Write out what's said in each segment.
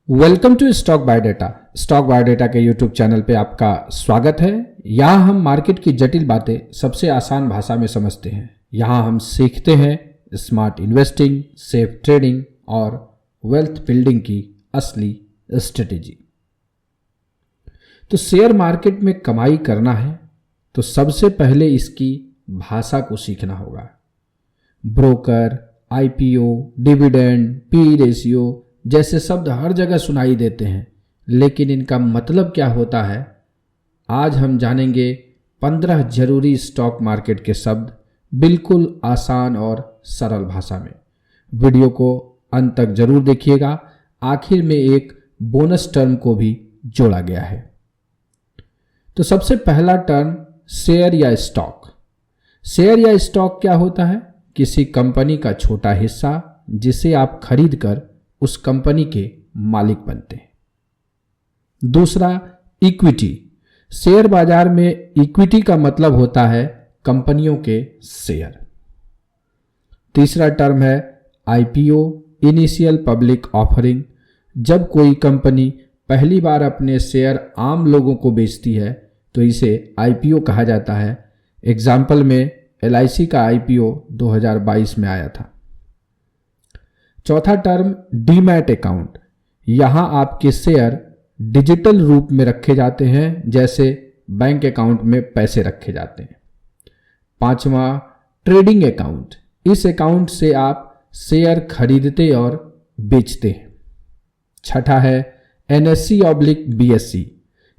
Welcome to stock biodata. Stock biodata के YouTube channel पे आपका स्वागत है। यहाँ हम मार्केट की जटिल बातें सबसे आसान भाषा में समझते हैं। यहाँ हम सीखते हैं स्मार्ट इन्वेस्टिंग, सेफ ट्रेडिंग और वेल्थ बिल्डिंग की असली स्ट्रेटेजी। तो शेयर मार्केट में कमाई करना है तो सबसे पहले इसकी भाषा को सीखना होगा। Broker, IPO, dividend, P ratio जैसे शब्द हर जगह सुनाई देते हैं, लेकिन इनका मतलब क्या होता है आज हम जानेंगे। 15 जरूरी स्टॉक मार्केट के शब्द बिल्कुल आसान और सरल भाषा में। वीडियो को अंत तक जरूर देखिएगा। आखिर में एक बोनस टर्म को भी जोड़ा गया है। तो सबसे पहला टर्म शेयर या स्टॉक। शेयर या स्टॉक क्या होता है? किसी कंपनी का छोटा हिस्सा जिसे आप खरीद कर उस कंपनी के मालिक बनते हैं। दूसरा इक्विटी। शेयर बाजार में इक्विटी का मतलब होता है कंपनियों के शेयर। तीसरा टर्म है आईपीओ, इनिशियल पब्लिक ऑफरिंग। जब कोई कंपनी पहली बार अपने शेयर आम लोगों को बेचती है तो इसे आईपीओ कहा जाता है। एग्जाम्पल में एलआईसी का आईपीओ 2022 में आया था। चौथा टर्म डीमैट अकाउंट। यहां आपके शेयर डिजिटल रूप में रखे जाते हैं, जैसे बैंक अकाउंट में पैसे रखे जाते हैं। पांचवा ट्रेडिंग अकाउंट। इस अकाउंट से आप शेयर खरीदते और बेचते हैं। छठा है NSE/BSE।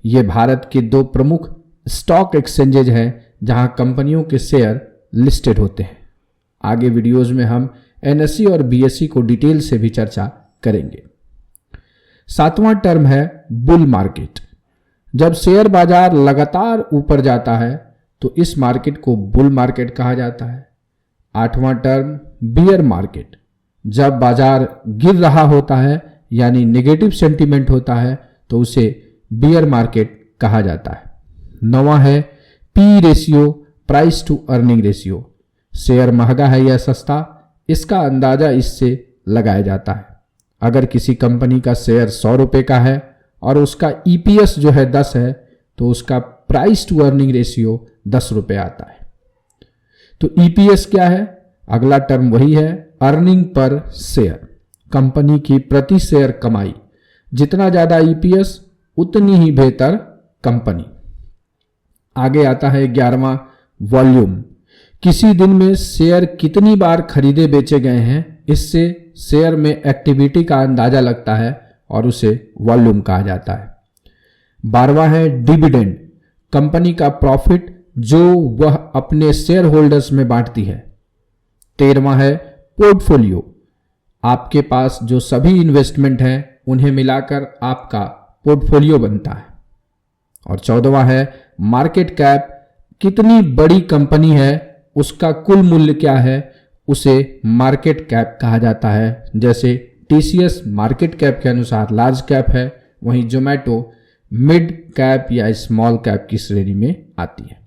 ये भारत के 2 प्रमुख स्टॉक एक्सचेंजेज हैं जहां कंपनियों के शेयर लिस्टेड होते हैं। आगे वीडियोज में हम NSE और BSE को डिटेल से भी चर्चा करेंगे। सातवां टर्म है बुल मार्केट। जब शेयर बाजार लगातार ऊपर जाता है तो इस मार्केट को बुल मार्केट कहा जाता है। आठवां टर्म बियर मार्केट। जब बाजार गिर रहा होता है यानी नेगेटिव सेंटीमेंट होता है तो उसे बियर मार्केट कहा जाता है। नौवां है P ratio, price to earning ratio. Share महंगा है या सस्ता, इसका अंदाजा इससे लगाया जाता है। अगर किसी कंपनी का शेयर 100 रुपए का है और उसका EPS जो है 10 है तो उसका प्राइस टू अर्निंग रेशियो 10 रुपए आता है। तो EPS क्या है? अगला टर्म वही है अर्निंग पर शेयर। कंपनी की प्रति शेयर कमाई। जितना ज्यादा EPS उतनी ही बेहतर कंपनी। आगे आता है 11वां वॉल्यूम। किसी दिन में शेयर कितनी बार खरीदे बेचे गए हैं, इससे शेयर में एक्टिविटी का अंदाजा लगता है और उसे वॉल्यूम कहा जाता है। 12वां है डिविडेंड। कंपनी का प्रॉफिट जो वह अपने शेयर होल्डर्स में बांटती है। 13वां है पोर्टफोलियो। आपके पास जो सभी इन्वेस्टमेंट हैं उन्हें मिलाकर आपका पोर्टफोलियो बनता है। और 14वां है मार्केट कैप। कितनी बड़ी कंपनी है उसका कुल मूल्य क्या है, उसे मार्केट कैप कहा जाता है। जैसे TCS मार्केट कैप के अनुसार लार्ज कैप है, वहीं जोमेटो मिड कैप या स्मॉल कैप की श्रेणी में आती है।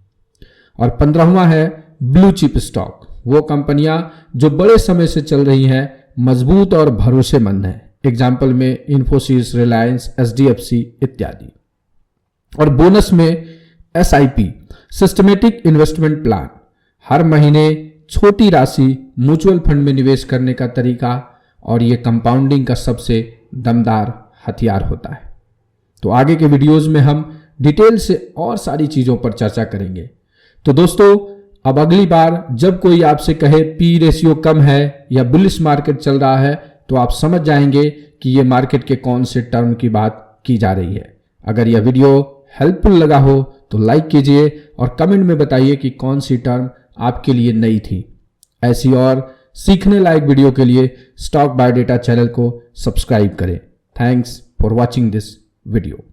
और 15वां है ब्लू चिप स्टॉक। वो कंपनियां जो बड़े समय से चल रही हैं, मजबूत और भरोसेमंद हैं। एग्जाम्पल में इन्फोसिस, रिलायंस, HDFC इत्यादि। और बोनस में SIP सिस्टमेटिक इन्वेस्टमेंट प्लान। हर महीने छोटी राशि म्यूचुअल फंड में निवेश करने का तरीका, और यह कंपाउंडिंग का सबसे दमदार हथियार होता है। तो आगे के वीडियोस में हम डिटेल से और सारी चीजों पर चर्चा करेंगे। तो दोस्तों, अब अगली बार जब कोई आपसे कहे पी रेशियो कम है या बुलिश मार्केट चल रहा है तो आप समझ जाएंगे कि यह मार्केट के कौन से टर्म की बात की जा रही है। अगर यह वीडियो हेल्पफुल लगा हो तो लाइक कीजिए और कमेंट में बताइए कि कौन सी टर्म आपके लिए नई थी। ऐसी और सीखने लायक वीडियो के लिए स्टॉक बायोडेटा चैनल को सब्सक्राइब करें। Thanks for watching this video.